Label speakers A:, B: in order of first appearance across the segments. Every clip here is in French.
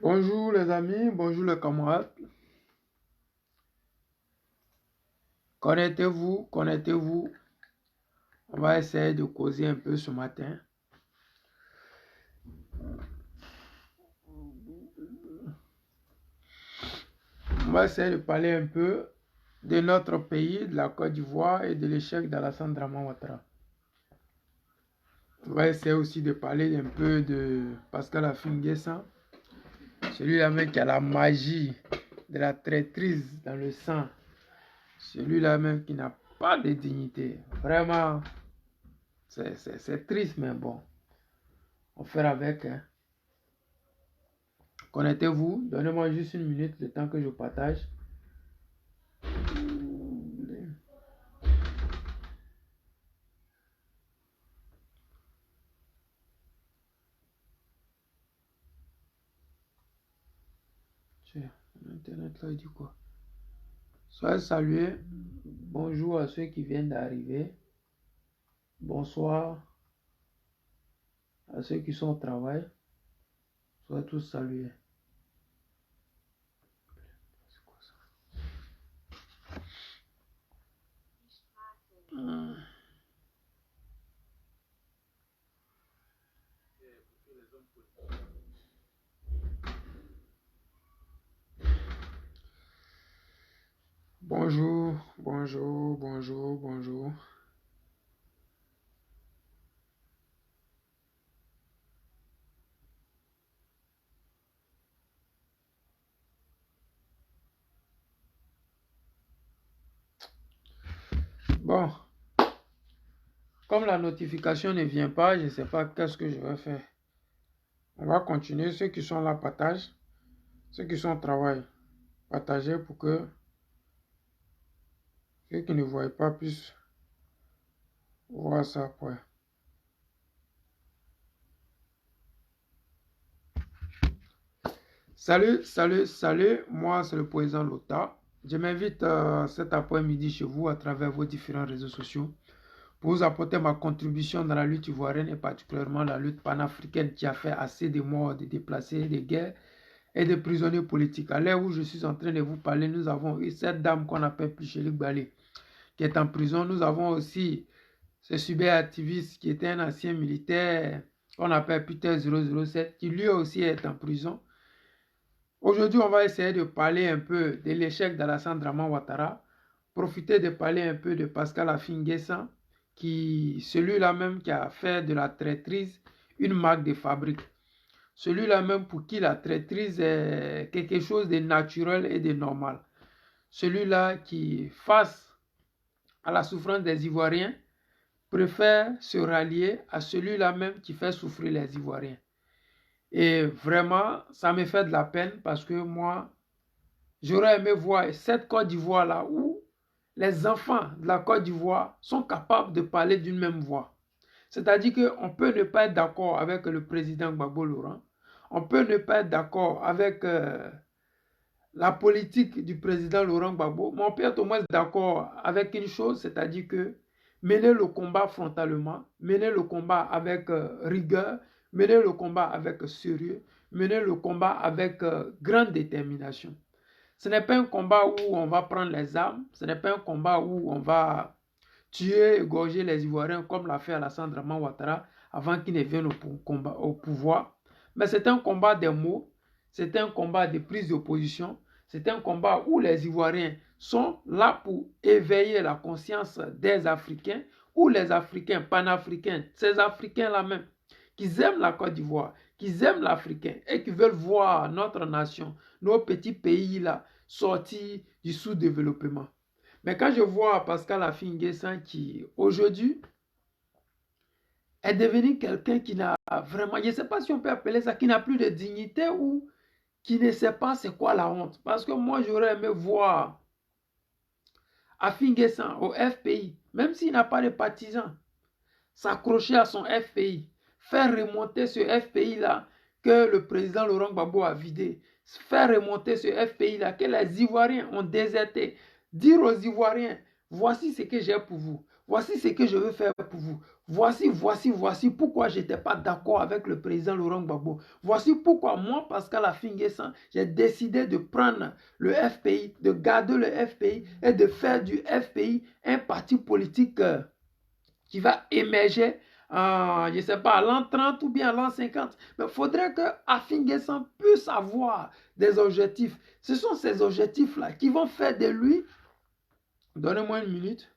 A: Bonjour les amis, bonjour les camarades. Connectez-vous, connectez-vous. On va essayer de causer un peu ce matin. On va essayer de parler un peu de notre pays, de la Côte d'Ivoire et de l'échec d'Alassane Draman Ouattara. On va essayer aussi de parler un peu de Pascal Affi N'Guessan, celui-là même qui a la magie de la traîtrise dans le sang, celui-là même qui n'a pas de dignité. Vraiment, c'est triste, mais bon, on fait avec. Hein. Connectez-vous, donnez-moi juste une minute, le temps que je partage. Internet là, il dit quoi? Soyez salués. Bonjour à ceux qui viennent d'arriver. Bonsoir à ceux qui sont au travail. Soyez tous salués. C'est quoi ça? Bonjour, bonjour, bonjour, bonjour. Bon, comme la notification ne vient pas, je ne sais pas qu'est-ce que je vais faire. On va continuer. Ceux qui sont là, partagent. Ceux qui sont au travail, partagez pour que ceux qui ne voient pas puissent voir ça après. Salut, salut, salut. Moi, c'est le président Lota. Je m'invite cet après-midi chez vous à travers vos différents réseaux sociaux pour vous apporter ma contribution dans la lutte ivoirienne et particulièrement la lutte panafricaine qui a fait assez de morts, de déplacés, de guerres et de prisonniers politiques. À l'heure où je suis en train de vous parler, nous avons eu cette dame qu'on appelle Pichelik Balé qui est en prison. Nous avons aussi ce cyberactiviste qui était un ancien militaire qu'on appelle Peter 007 qui lui aussi est en prison. Aujourd'hui, on va essayer de parler un peu de l'échec d'Alassane Draman Ouattara, profiter de parler un peu de Pascal Affi N'Guessan, celui-là même qui a fait de la traîtrise une marque de fabrique. Celui-là même pour qui la traîtrise est quelque chose de naturel et de normal. Celui-là qui, face à la souffrance des Ivoiriens, préfère se rallier à celui-là même qui fait souffrir les Ivoiriens. Et vraiment, ça me fait de la peine parce que moi, j'aurais aimé voir cette Côte d'Ivoire-là où les enfants de la Côte d'Ivoire sont capables de parler d'une même voix. C'est-à-dire qu'on peut ne pas être d'accord avec le président Gbagbo Laurent, on peut ne pas être d'accord avec la politique du président Laurent Gbagbo, mais on peut être au moins d'accord avec une chose, c'est-à-dire que mener le combat frontalement, mener le combat avec rigueur, mener le combat avec sérieux, mener le combat avec grande détermination. Ce n'est pas un combat où on va prendre les armes, ce n'est pas un combat où on va tuer, égorger les Ivoiriens comme l'a fait Alassane Draman Ouattara avant qu'il ne vienne au pouvoir. Mais c'est un combat des mots, c'est un combat de prise d'opposition, c'est un combat où les Ivoiriens sont là pour éveiller la conscience des Africains, où les Africains panafricains, ces Africains-là même, qui aiment la Côte d'Ivoire, qui aiment l'Africain et qui veulent voir notre nation, nos petits pays-là, sortir du sous-développement. Mais quand je vois Pascal Affi N'Guessan qui, aujourd'hui, est devenu quelqu'un qui n'a vraiment, je ne sais pas si on peut appeler ça, qui n'a plus de dignité ou qui ne sait pas c'est quoi la honte. Parce que moi, j'aurais aimé voir Affi N'Guessan au FPI, même s'il n'a pas de partisans, s'accrocher à son FPI, faire remonter ce FPI-là que le président Laurent Gbagbo a vidé, faire remonter ce FPI-là que les Ivoiriens ont déserté, dire aux Ivoiriens, voici ce que j'ai pour vous, voici ce que je veux faire pour vous, Voici pourquoi je n'étais pas d'accord avec le président Laurent Gbagbo. Voici pourquoi moi, Pascal Affi-N'Guessan, j'ai décidé de prendre le FPI, de garder le FPI et de faire du FPI un parti politique qui va émerger, je ne sais pas, à l'an 30 ou bien à l'an 50. Mais il faudrait que Affi-N'Guessan puisse avoir des objectifs. Ce sont ces objectifs-là qui vont faire de lui... Donnez-moi une minute.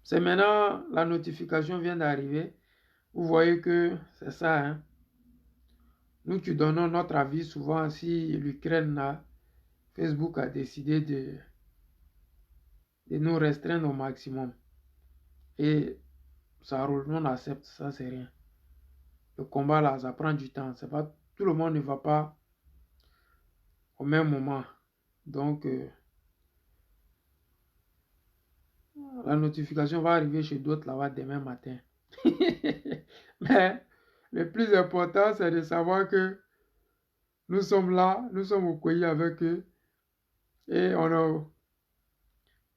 A: C'est maintenant, la notification vient d'arriver. Vous voyez que c'est ça. Hein? Nous qui donnons notre avis souvent si l'Ukraine, Facebook a décidé de nous restreindre au maximum. Et ça roule, on accepte, ça c'est rien. Le combat là, ça prend du temps. C'est pas, tout le monde ne va pas au même moment. Donc, la notification va arriver chez d'autres là-bas demain matin. Mais le plus important, c'est de savoir que nous sommes là, nous sommes au pays avec eux. Et on a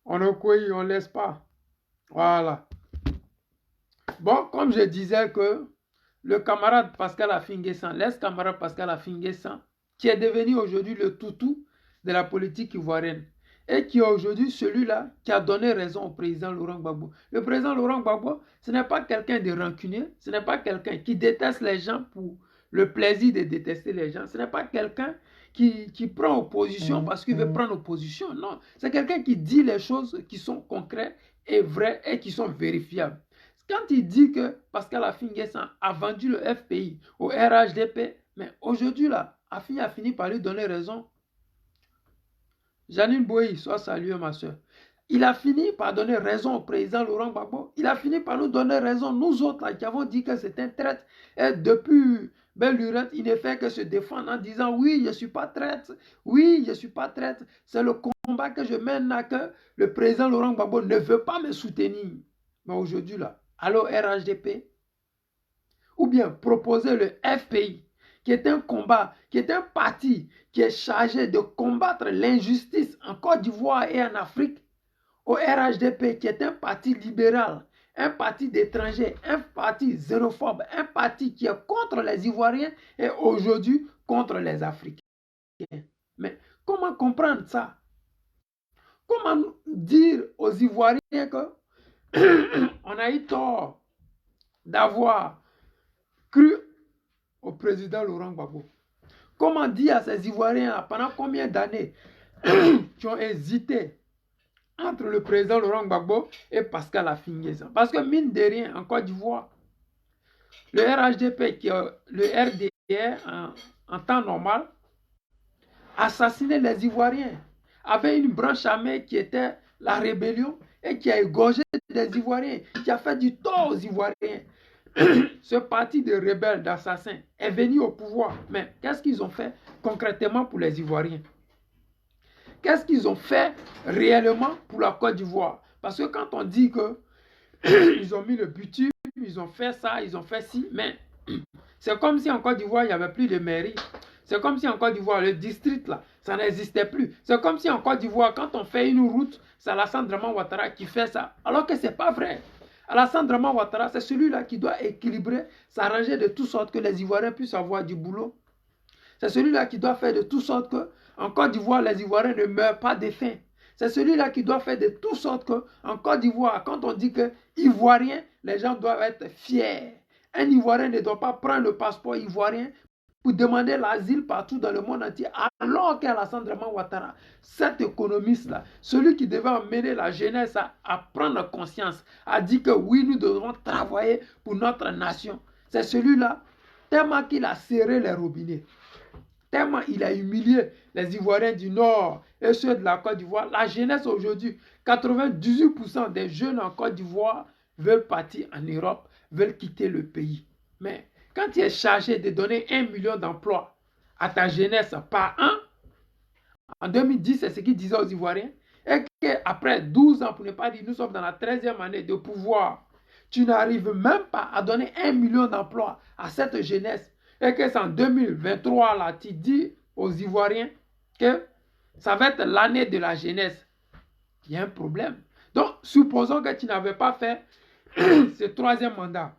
A: on ne laisse pas. Voilà. Bon, comme je disais que le camarade Pascal Affi-N'Guessan, l'ex-camarade Pascal Affi-N'Guessan, qui est devenu aujourd'hui le toutou de la politique ivoirienne, et qui est aujourd'hui celui-là qui a donné raison au président Laurent Gbagbo. Le président Laurent Gbagbo, ce n'est pas quelqu'un de rancunier, ce n'est pas quelqu'un qui déteste les gens pour le plaisir de détester les gens, ce n'est pas quelqu'un qui prend opposition parce qu'il veut prendre opposition. Non, c'est quelqu'un qui dit les choses qui sont concrètes et vraies et qui sont vérifiables. Quand il dit que Pascal Affi-N'Guessan a vendu le FPI au RHDP, mais aujourd'hui là, Affi a fini par lui donner raison. Janine Boyi, sois saluée ma soeur. Il a fini par donner raison au président Laurent Gbagbo. Il a fini par nous donner raison, nous autres là, qui avons dit que c'est un traître. Et depuis belle lurette, il ne fait que se défendre en disant oui, je ne suis pas traître. Oui, je ne suis pas traître. C'est le combat que je mène là que le président Laurent Gbagbo ne veut pas me soutenir. Mais aujourd'hui là, allô RHDP, ou bien proposer le FPI, qui est un combat, qui est un parti qui est chargé de combattre l'injustice en Côte d'Ivoire et en Afrique, au RHDP, qui est un parti libéral, un parti d'étrangers, un parti xénophobe, un parti qui est contre les Ivoiriens et aujourd'hui contre les Africains. Mais comment comprendre ça? Comment dire aux Ivoiriens que on a eu tort d'avoir cru au président Laurent Gbagbo? Comment dire à ces Ivoiriens pendant combien d'années qui ont hésité entre le président Laurent Gbagbo et Pascal Affi-N'Guessan? Parce que mine de rien, en Côte d'Ivoire, le RHDP, qui est le RDR en temps normal, assassinait les Ivoiriens, avait une branche armée qui était la rébellion et qui a égorgé des Ivoiriens, qui a fait du tort aux Ivoiriens. Ce parti de rebelles, d'assassins est venu au pouvoir. Mais qu'est-ce qu'ils ont fait concrètement pour les Ivoiriens? Qu'est-ce qu'ils ont fait réellement pour la Côte d'Ivoire? Parce que quand on dit que ils ont mis le bitume, ils ont fait ça, ils ont fait ci, mais c'est comme si en Côte d'Ivoire, il n'y avait plus de mairie. C'est comme si en Côte d'Ivoire, le district, là, ça n'existait plus. C'est comme si en Côte d'Ivoire, quand on fait une route, c'est Alassane Draman Ouattara qui fait ça. Alors que ce n'est pas vrai. Alassane Draman Ouattara, c'est celui-là qui doit équilibrer, s'arranger de toute sorte que les Ivoiriens puissent avoir du boulot. C'est celui-là qui doit faire de toute sorte que, en Côte d'Ivoire, les Ivoiriens ne meurent pas de faim. C'est celui-là qui doit faire de toute sorte que, en Côte d'Ivoire, quand on dit que Ivoirien, les gens doivent être fiers. Un Ivoirien ne doit pas prendre le passeport ivoirien pour demander l'asile partout dans le monde entier, alors qu'Alassane Draman Ouattara, cet économiste-là, celui qui devait emmener la jeunesse à prendre conscience, a dit que oui, nous devons travailler pour notre nation. C'est celui-là, tellement qu'il a serré les robinets, tellement il a humilié les Ivoiriens du Nord et ceux de la Côte d'Ivoire. La jeunesse aujourd'hui, 98% des jeunes en Côte d'Ivoire veulent partir en Europe, veulent quitter le pays. Mais quand tu es chargé de donner 1 million d'emplois à ta jeunesse par an, en 2010, c'est ce qu'ils disaient aux Ivoiriens, et qu'après 12 ans, pour ne pas dire, nous sommes dans la 13e année de pouvoir, tu n'arrives même pas à donner 1 million d'emplois à cette jeunesse, et que c'est en 2023, là, tu dis aux Ivoiriens que ça va être l'année de la jeunesse. Il y a un problème. Donc, supposons que tu n'avais pas fait ce troisième mandat.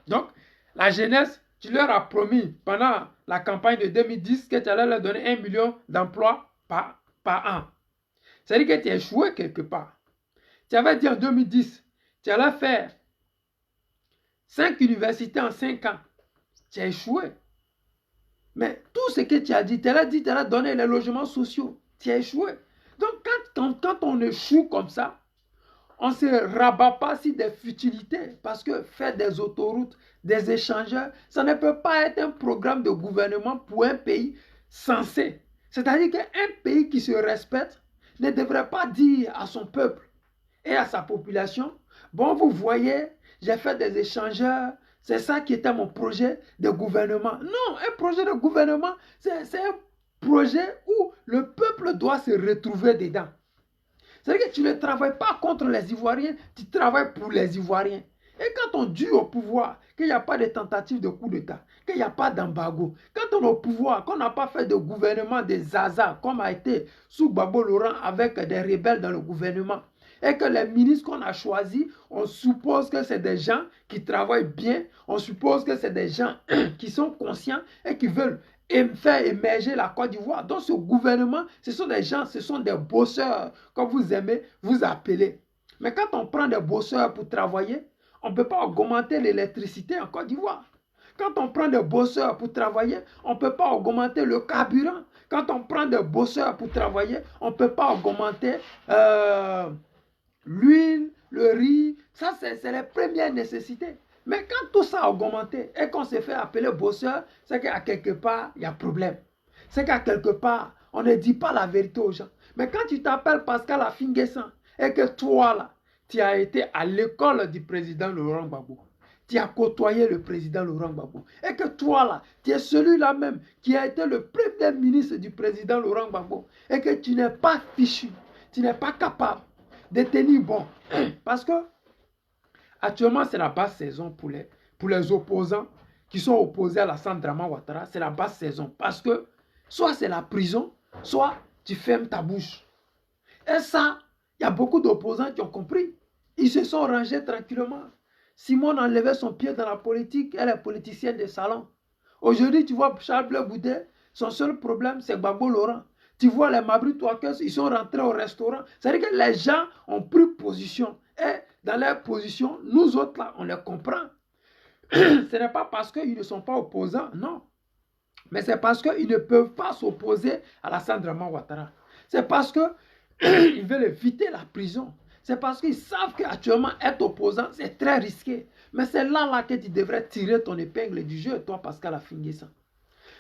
A: Donc, la jeunesse, tu leur as promis pendant la campagne de 2010 que tu allais leur donner 1 million d'emplois par an. C'est-à-dire que tu as échoué quelque part. Tu avais dit en 2010, tu allais faire 5 universités en 5 ans. Tu as échoué. Mais tout ce que tu as dit, tu allais donner les logements sociaux. Tu as échoué. Donc, quand on échoue comme ça, on ne se rabat pas sur des futilités. Parce que faire des autoroutes, des échangeurs, ça ne peut pas être un programme de gouvernement pour un pays censé. C'est-à-dire qu'un pays qui se respecte ne devrait pas dire à son peuple et à sa population, bon, vous voyez, j'ai fait des échangeurs, c'est ça qui était mon projet de gouvernement. Non, un projet de gouvernement, c'est un projet où le peuple doit se retrouver dedans. C'est-à-dire que tu ne travailles pas contre les Ivoiriens, tu travailles pour les Ivoiriens. Et quand on dit au pouvoir qu'il n'y a pas de tentative de coup d'État, qu'il n'y a pas d'embargo, quand on est au pouvoir, qu'on n'a pas fait de gouvernement des Zaza, comme a été sous Gbagbo Laurent avec des rebelles dans le gouvernement, et que les ministres qu'on a choisis, on suppose que c'est des gens qui travaillent bien, on suppose que c'est des gens qui sont conscients et qui veulent faire émerger la Côte d'Ivoire. Donc ce gouvernement, ce sont des gens, ce sont des bosseurs, comme vous aimez vous appeler. Mais quand on prend des bosseurs pour travailler, on ne peut pas augmenter l'électricité en Côte d'Ivoire. Quand on prend des bosseurs pour travailler, on ne peut pas augmenter le carburant. Quand on prend des bosseurs pour travailler, on ne peut pas augmenter l'huile, le riz. Ça, c'est les premières nécessités. Mais quand tout ça a augmenté et qu'on se fait appeler bosseur, c'est qu'à quelque part, il y a problème. C'est qu'à quelque part, on ne dit pas la vérité aux gens. Mais quand tu t'appelles Pascal Affi-N'Guessan et que toi, là, tu as été à l'école du président Laurent Gbagbo, tu as côtoyé le président Laurent Gbagbo, et que toi, là, tu es celui-là même qui a été le premier ministre du président Laurent Gbagbo, et que tu n'es pas fichu, tu n'es pas capable de tenir bon. Parce que actuellement, c'est la basse saison pour les opposants qui sont opposés à la Draman Ouattara. C'est la basse saison. Parce que soit c'est la prison, soit tu fermes ta bouche. Et ça, il y a beaucoup d'opposants qui ont compris. Ils se sont rangés tranquillement. Simone a enlevé son pied dans la politique. Elle est politicienne de salon. Aujourd'hui, tu vois Charles Bleu Boudet, son seul problème, c'est Gbagbo Laurent. Tu vois les Mabri Touakes, ils sont rentrés au restaurant. C'est-à-dire que les gens ont pris position. Et dans leur position, nous autres là, on les comprend. Ce n'est pas parce qu'ils ne sont pas opposants, non. Mais c'est parce qu'ils ne peuvent pas s'opposer à la Draman Ouattara. C'est parce qu'ils veulent éviter la prison. C'est parce qu'ils savent qu'actuellement être opposant, c'est très risqué. Mais c'est là que tu devrais tirer ton épingle du jeu, toi Pascal Affi-N'Guessan.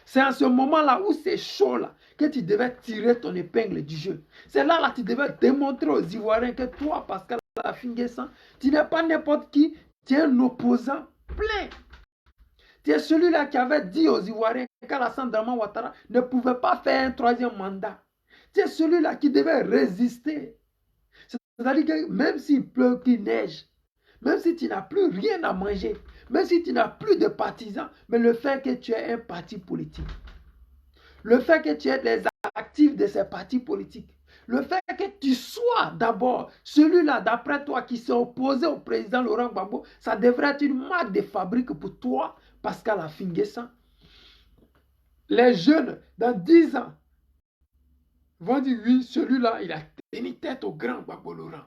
A: C'est en ce moment-là où c'est chaud là que tu devais tirer ton épingle du jeu. C'est là que tu devais démontrer aux Ivoiriens que toi, Pascal Affi-N'Guessan, tu n'es pas n'importe qui, tu es un opposant plein. Tu es celui-là qui avait dit aux Ivoiriens qu'Alassane Draman Ouattara ne pouvait pas faire un troisième mandat. Tu es celui-là qui devait résister. C'est-à-dire que même s'il pleut, qu'il neige, même si tu n'as plus rien à manger, même si tu n'as plus de partisans, mais le fait que tu aies un parti politique, le fait que tu aies les actifs de ces partis politiques, le fait que tu sois d'abord celui-là, d'après toi, qui s'est opposé au président Laurent Gbagbo, ça devrait être une marque de fabrique pour toi, Pascal Affi-N'Guessan. Les jeunes, dans 10 ans, vont dire oui, celui-là, il a tenu tête au grand Gbagbo Laurent.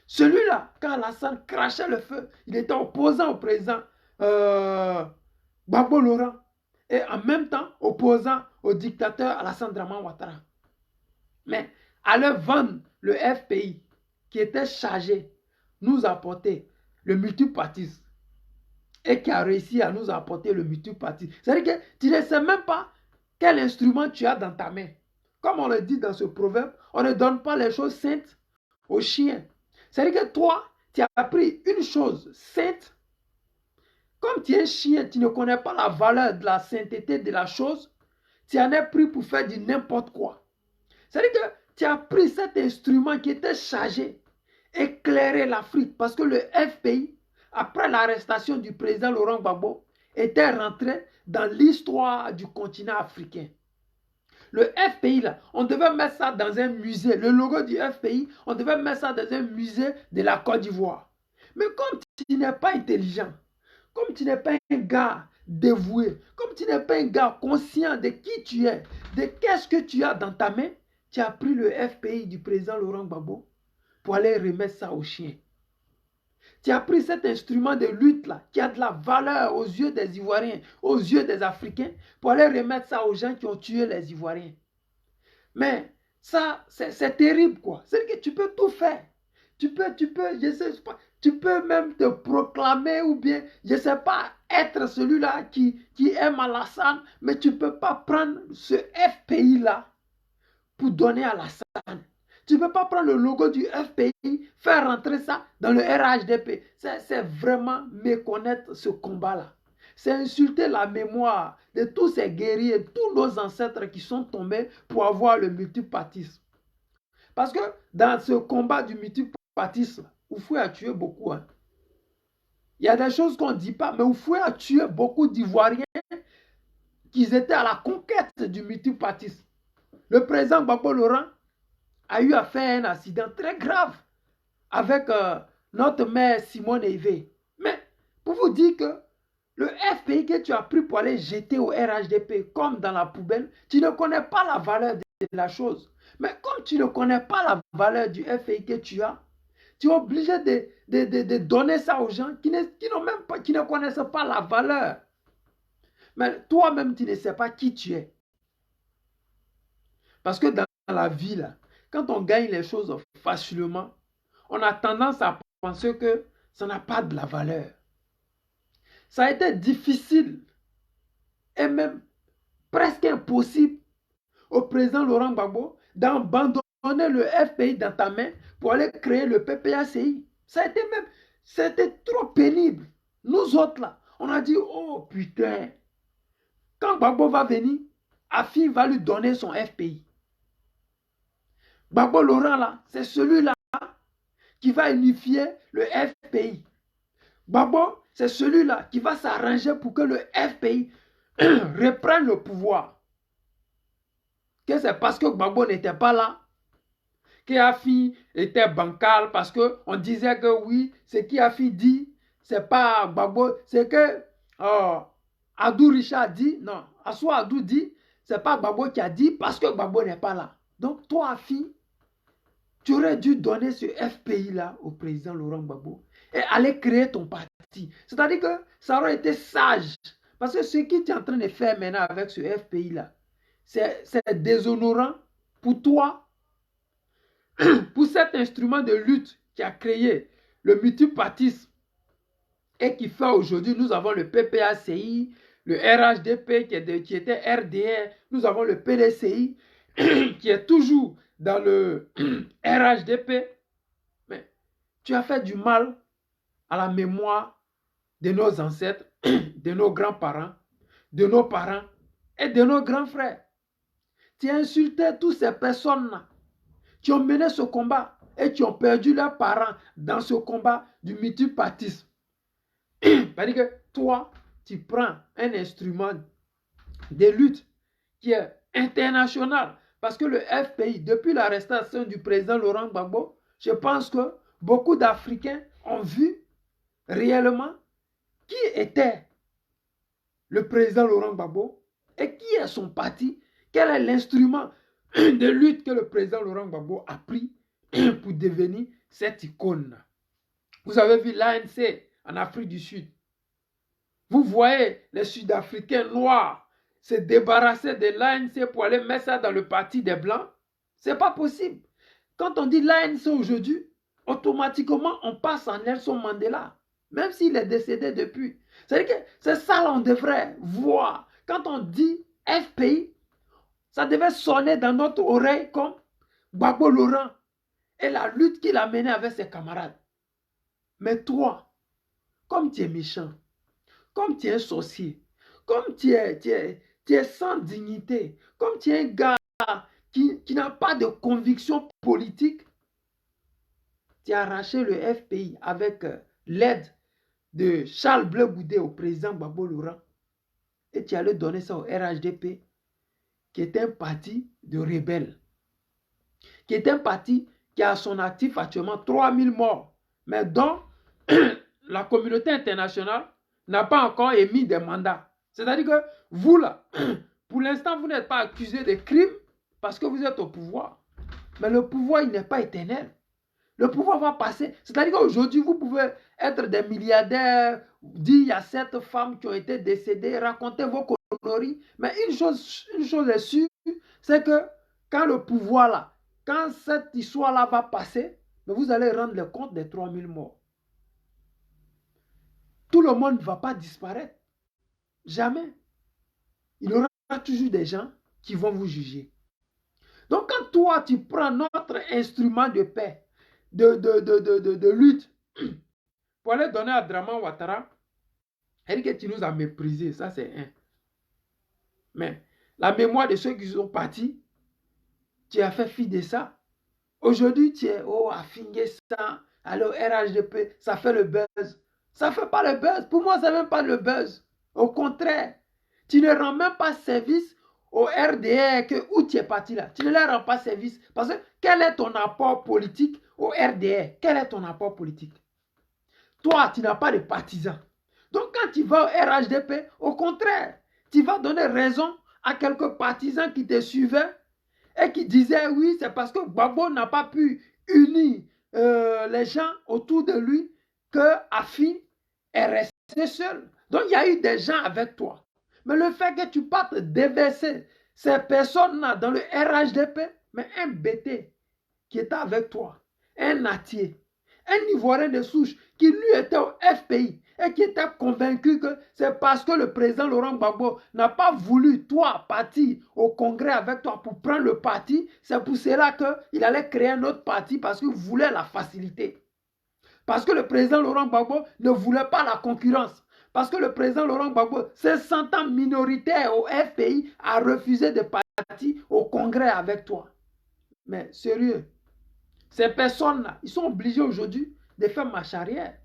A: Celui-là, quand Alassane crachait le feu, il était opposant au président Gbagbo Laurent et en même temps opposant au dictateur Alassane Draman Ouattara. Mais aller vendre le FPI qui était chargé nous apporter le multipartisme et qui a réussi à nous apporter le multipartisme. C'est-à-dire que tu ne sais même pas quel instrument tu as dans ta main. Comme on le dit dans ce proverbe, on ne donne pas les choses saintes aux chiens. C'est-à-dire que toi, tu as appris une chose sainte. Comme tu es un chien, tu ne connais pas la valeur de la sainteté de la chose, tu en es pris pour faire du n'importe quoi. C'est-à-dire que tu as pris cet instrument qui était chargé, éclairer l'Afrique, parce que le FPI, après l'arrestation du président Laurent Gbagbo, était rentré dans l'histoire du continent africain. Le FPI, là, on devait mettre ça dans un musée. Le logo du FPI, on devait mettre ça dans un musée de la Côte d'Ivoire. Mais comme tu n'es pas intelligent, comme tu n'es pas un gars dévoué, comme tu n'es pas un gars conscient de qui tu es, de qu'est-ce que tu as dans ta main, tu as pris le FPI du président Laurent Gbagbo pour aller remettre ça aux chiens. Tu as pris cet instrument de lutte-là, qui a de la valeur aux yeux des Ivoiriens, aux yeux des Africains, pour aller remettre ça aux gens qui ont tué les Ivoiriens. Mais ça, c'est terrible, quoi. C'est que tu peux tout faire. Je sais pas, tu peux même te proclamer ou bien, je sais pas, être celui-là qui aime Alassane, mais tu ne peux pas prendre ce FPI-là pour donner à Alassane. Tu ne peux pas prendre le logo du FPI, faire rentrer ça dans le RHDP. C'est vraiment méconnaître ce combat-là. C'est insulter la mémoire de tous ces guerriers, tous nos ancêtres qui sont tombés pour avoir le multipartisme. Parce que dans ce combat du multipartisme, Houphouët a tué beaucoup. Hein. Il y a des choses qu'on ne dit pas, mais Houphouët a tué beaucoup d'Ivoiriens qui étaient à la conquête du multipartisme. Le président Gbagbo Laurent a eu à faire un accident très grave avec notre mère Simone Evé. Mais pour vous dire que le FPI que tu as pris pour aller jeter au RHDP comme dans la poubelle, tu ne connais pas la valeur de la chose. Mais comme tu ne connais pas la valeur du FPI que tu es obligé de donner ça aux gens qui ne connaissent pas la valeur. Mais toi-même, tu ne sais pas qui tu es. Parce que dans la vie, là, quand on gagne les choses facilement, on a tendance à penser que ça n'a pas de la valeur. Ça a été difficile et même presque impossible au président Laurent Gbagbo d'abandonner le FPI dans ta main pour aller créer le PPACI. C'était trop pénible. Nous autres là, on a dit, oh putain, quand Gbagbo va venir, Afi va lui donner son FPI. Gbagbo Laurent là, c'est celui-là qui va unifier le FPI. Gbagbo, c'est celui-là qui va s'arranger pour que le FPI reprenne le pouvoir. Que c'est parce que Gbagbo n'était pas là que Afi était bancal, parce qu'on disait que oui, ce qu'Afi dit, c'est pas Gbagbo, c'est que Adou Richard dit, non, Assoua Adou dit, c'est pas Gbagbo qui a dit parce que Gbagbo n'est pas là. Donc toi, Afi, tu aurais dû donner ce FPI-là au président Laurent Gbagbo et aller créer ton parti. C'est-à-dire que ça aurait été sage. Parce que ce que tu es en train de faire maintenant avec ce FPI-là, c'est déshonorant pour toi, pour cet instrument de lutte qui a créé le multipartisme et qui fait aujourd'hui, nous avons le PPACI, le RHDP qui était RDR, nous avons le PDCI qui est toujours dans le RHDP. Mais tu as fait du mal à la mémoire de nos ancêtres, de nos grands-parents, de nos parents et de nos grands frères. Tu as insulté toutes ces personnes-là qui ont mené ce combat et qui ont perdu leurs parents dans ce combat du multipartisme. C'est-à-dire que toi, tu prends un instrument de lutte qui est international. Parce que le FPI, depuis l'arrestation du président Laurent Gbagbo, je pense que beaucoup d'Africains ont vu réellement qui était le président Laurent Gbagbo et qui est son parti, quel est l'instrument de lutte que le président Laurent Gbagbo a pris pour devenir cette icône. Vous avez vu l'ANC en Afrique du Sud. Vous voyez les Sud-Africains noirs se débarrasser de l'ANC pour aller mettre ça dans le parti des Blancs. Ce n'est pas possible. Quand on dit l'ANC aujourd'hui, automatiquement on passe en Nelson Mandela, même s'il est décédé depuis. C'est-à-dire que c'est ça qu'on devrait voir. Quand on dit FPI, ça devait sonner dans notre oreille comme Gbagbo Laurent et la lutte qu'il a menée avec ses camarades. Mais toi, comme tu es méchant, comme tu es un sorcier, comme tu es sans dignité, comme tu es un gars qui n'a pas de conviction politique, tu as arraché le FPI avec l'aide de Charles Bleu Goudé au président Gbagbo Laurent et tu allais donner ça au RHDP qui est un parti de rebelles, qui est un parti qui a à son actif actuellement 3000 morts, mais dont la communauté internationale n'a pas encore émis des mandats. C'est-à-dire que vous là, pour l'instant, vous n'êtes pas accusé de crimes parce que vous êtes au pouvoir. Mais le pouvoir, il n'est pas éternel. Le pouvoir va passer. C'est-à-dire qu'aujourd'hui, vous pouvez être des milliardaires, dire il y a 7 femmes qui ont été décédées, raconter vos conneries. Mais une chose est sûre, c'est que quand le pouvoir là, quand cette histoire-là va passer, vous allez rendre le compte des 3000 morts. Tout le monde ne va pas disparaître. Jamais. Il y aura toujours des gens qui vont vous juger. Donc quand toi, tu prends notre instrument de paix, de lutte, pour aller donner à Draman Ouattara, elle dit que tu nous as méprisés, ça c'est un. Mais la mémoire de ceux qui sont partis, tu as fait fi de ça. Aujourd'hui, tu es, oh, à finir ça, alors RHDP, ça fait le buzz. Ça ne fait pas le buzz. Pour moi, ça ne fait même pas le buzz. Au contraire, tu ne rends même pas service au RDR où tu es parti là. Tu ne leur rends pas service. Parce que quel est ton apport politique au RDR? Quel est ton apport politique? Toi, tu n'as pas de partisans. Donc quand tu vas au RHDP, au contraire, tu vas donner raison à quelques partisans qui te suivaient et qui disaient oui, c'est parce que Gbagbo n'a pas pu unir les gens autour de lui que Afin est resté seul. Donc il y a eu des gens avec toi. Mais le fait que tu partes déverser ces personnes-là dans le RHDP, mais un BT qui était avec toi, un Natier, un Ivoirien de souche qui lui était au FPI et qui était convaincu que c'est parce que le président Laurent Gbagbo n'a pas voulu, toi, partir au congrès avec toi pour prendre le parti. C'est pour cela qu'il allait créer un autre parti parce qu'il voulait la facilité. Parce que le président Laurent Gbagbo ne voulait pas la concurrence. Parce que le président Laurent Gbagbo, se sentant minoritaire au FPI, a refusé de partir au congrès avec toi. Mais sérieux, ces personnes-là, ils sont obligés aujourd'hui de faire marche arrière.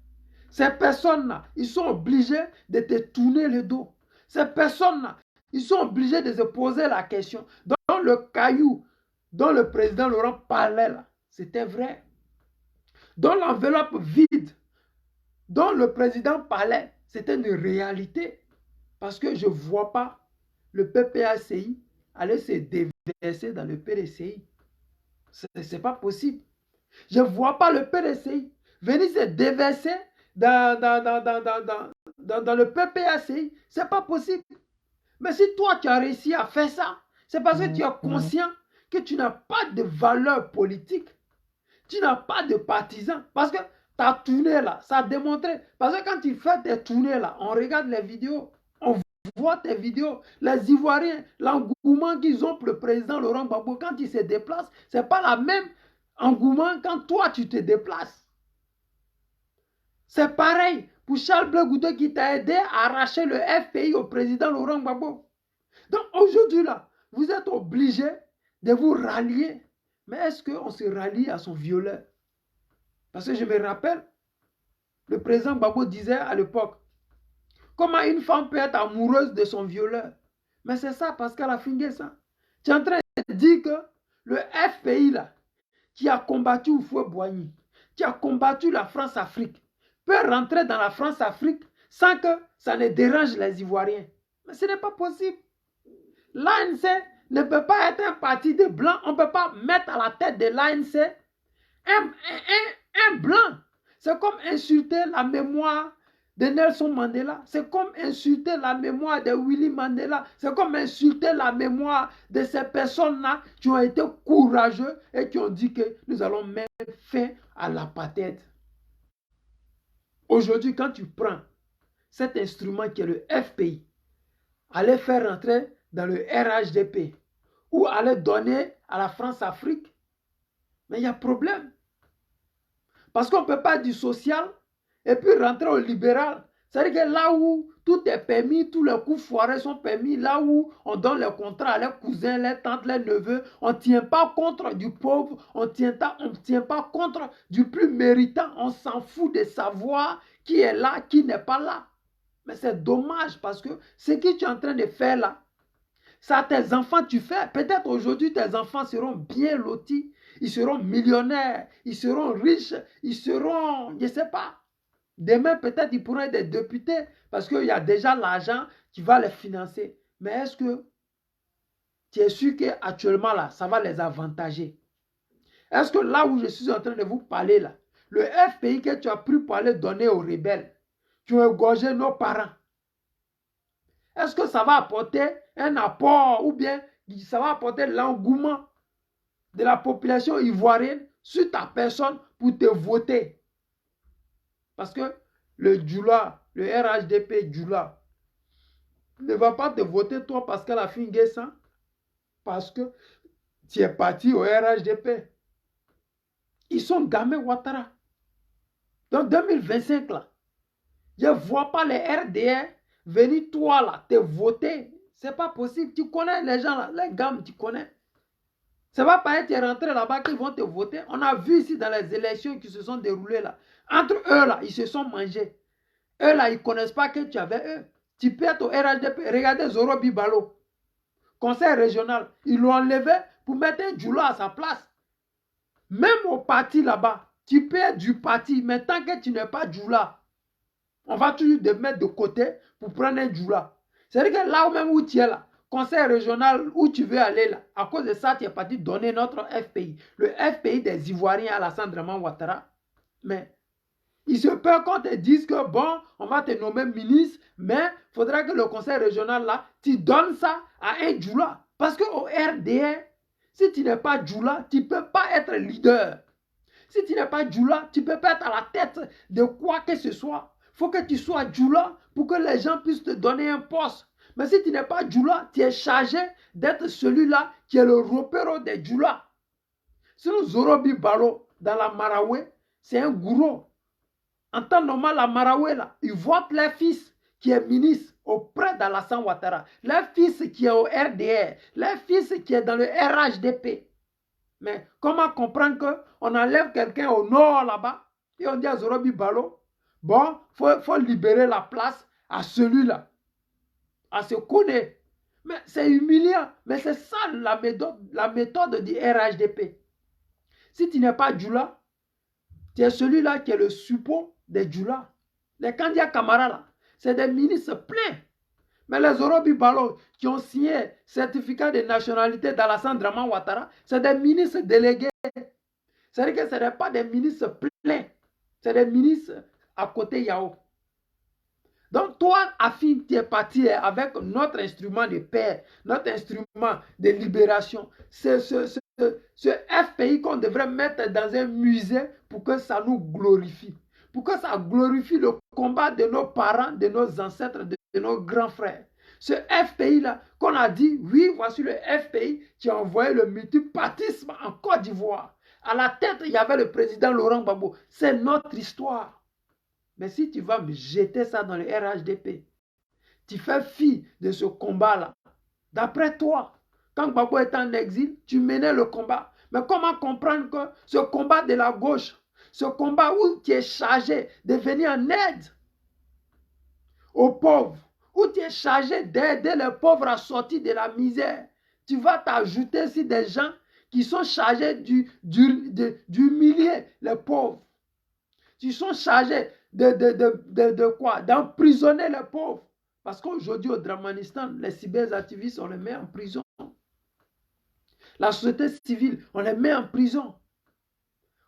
A: Ces personnes-là, ils sont obligés de te tourner le dos. Ces personnes-là, ils sont obligés de se poser la question. Dans le caillou dont le président Laurent parlait là, c'était vrai. Dans l'enveloppe vide dont le président parlait, c'était une réalité. Parce que je ne vois pas le PPACI aller se déverser dans le PDCI. Ce n'est pas possible. Je ne vois pas le PDCI venir se déverser dans le PPACI. Ce n'est pas possible. Mais si toi, tu as réussi à faire ça, c'est parce que tu es conscient que tu n'as pas de valeur politique. Tu n'as pas de partisans. Parce que ta tournée là, ça a démontré. Parce que quand tu fais tes tournées là, on regarde les vidéos, on voit tes vidéos. Les Ivoiriens, l'engouement qu'ils ont pour le président Laurent Gbagbo, quand il se déplace, ce n'est pas la même engouement quand toi tu te déplaces. C'est pareil pour Charles Blé Goudé qui t'a aidé à arracher le FPI au président Laurent Gbagbo. Donc aujourd'hui là, vous êtes obligés de vous rallier. Mais est-ce qu'on se rallie à son violeur? Parce que je me rappelle, le président Gbagbo disait à l'époque, comment une femme peut être amoureuse de son violeur? Mais c'est ça, Pascal Afingé, ça. Tu es en train de dire que le FPI là, qui a combattu Houphouët-Boigny, qui a combattu la France-Afrique, peut rentrer dans la France-Afrique sans que ça ne dérange les Ivoiriens. Mais ce n'est pas possible. L'ANC ne peut pas être un parti de blancs. On ne peut pas mettre à la tête de l'ANC un blanc. C'est comme insulter la mémoire de Nelson Mandela. C'est comme insulter la mémoire de Willy Mandela. C'est comme insulter la mémoire de ces personnes-là qui ont été courageux et qui ont dit que nous allons mettre fin à l'apartheid. Aujourd'hui, quand tu prends cet instrument qui est le FPI, aller faire rentrer dans le RHDP ou aller donner à la France-Afrique, mais il y a problème. Parce qu'on ne peut pas du social et puis rentrer au libéral. C'est-à-dire que là où tout est permis, tous les coups foirés sont permis, là où on donne les contrats à les cousins, les tantes, les neveux, on ne tient pas contre du pauvre, on ne tient pas contre du plus méritant, on s'en fout de savoir qui est là, qui n'est pas là. Mais c'est dommage parce que ce que tu es en train de faire là, Ça, tes enfants, tu fais. Peut-être aujourd'hui, tes enfants seront bien lotis. Ils seront millionnaires. Ils seront riches. Ils seront, je ne sais pas. Demain, peut-être, ils pourront être des députés parce qu'il y a déjà l'argent qui va les financer. Mais est-ce que tu es sûr qu'actuellement, là, ça va les avantager? Est-ce que là où je suis en train de vous parler, là, le FPI que tu as pris pour aller donner aux rebelles, tu as égorgé nos parents, est-ce que ça va apporter un apport ou bien ça va apporter l'engouement de la population ivoirienne sur ta personne pour te voter? Parce que le Djoula, le RHDP Djoula, ne va pas te voter toi parce qu'elle a fait une guerre, parce que tu es parti au RHDP. Ils sont gamés Ouattara. Donc 2025 là, je ne vois pas les RDR venir toi là, te voter. C'est pas possible. Tu connais les gens là, les gammes, tu connais. Ça va pas être rentré là-bas qu'ils vont te voter. On a vu ici dans les élections qui se sont déroulées là. Entre eux là, ils se sont mangés. Eux là, ils ne connaissent pas que tu avais eux. Tu peux être au RHDP. Regardez Zoro Bibalo. Conseil régional. Ils l'ont enlevé pour mettre un Djoula à sa place. Même au parti là-bas, tu peux être du parti, mais tant que tu n'es pas Djoula, on va toujours te mettre de côté pour prendre un Djoula. C'est-à-dire que là même où tu es là, conseil régional où tu veux aller là, à cause de ça, tu es parti donner notre FPI. Le FPI des Ivoiriens à Alassane Draman Ouattara. Mais il se peut qu'on te dise que bon, on va te nommer ministre, mais il faudra que le conseil régional là, tu donnes ça à un Djoula. Parce qu'au RDR, si tu n'es pas Djoula, tu ne peux pas être leader. Si tu n'es pas Djoula, tu ne peux pas être à la tête de quoi que ce soit. Il faut que tu sois Djoula pour que les gens puissent te donner un poste. Mais si tu n'es pas Djoula, tu es chargé d'être celui-là qui est le repéro des Djoula. Sinon, Zorobi Balo, dans la Maraoué, c'est un gourou. En temps normal, la Maraoué, là, ils votent leur fils qui est ministre auprès d'Alassane Ouattara. Leur fils qui est au RDR. Leur fils qui est dans le RHDP. Mais comment comprendre qu'on enlève quelqu'un au nord là-bas et on dit à Zorobi Balo, bon, il faut libérer la place à celui-là, à ce connaît. Mais c'est humiliant. Mais c'est ça la méthode du RHDP. Si tu n'es pas Djoula, tu es celui-là qui est le suppôt des Djoula. Les candidats Camara, là, c'est des ministres pleins. Mais les Zorobi Balo qui ont signé certificat de nationalité d'Alassane Draman Ouattara, c'est des ministres délégués. C'est-à-dire que ce n'est pas des ministres pleins. C'est des ministres à côté Yao. Donc toi, Afin, tu es parti avec notre instrument de paix, notre instrument de libération. C'est ce FPI qu'on devrait mettre dans un musée pour que ça nous glorifie. Pour que ça glorifie le combat de nos parents, de nos ancêtres, de nos grands frères. Ce FPI-là, qu'on a dit, oui, voici le FPI qui a envoyé le multipartisme en Côte d'Ivoire. À la tête, il y avait le président Laurent Gbagbo. C'est notre histoire. Mais si tu vas me jeter ça dans le RHDP, tu fais fi de ce combat-là. D'après toi, quand Gbagbo était en exil, tu menais le combat. Mais comment comprendre que ce combat de la gauche, ce combat où tu es chargé de venir en aide aux pauvres, où tu es chargé d'aider les pauvres à sortir de la misère, tu vas t'ajouter sur des gens qui sont chargés d'humilier les pauvres. Ils sont chargés de quoi? D'emprisonner les pauvres. Parce qu'aujourd'hui, au Dramanistan, les cyberactivistes, on les met en prison. La société civile, on les met en prison.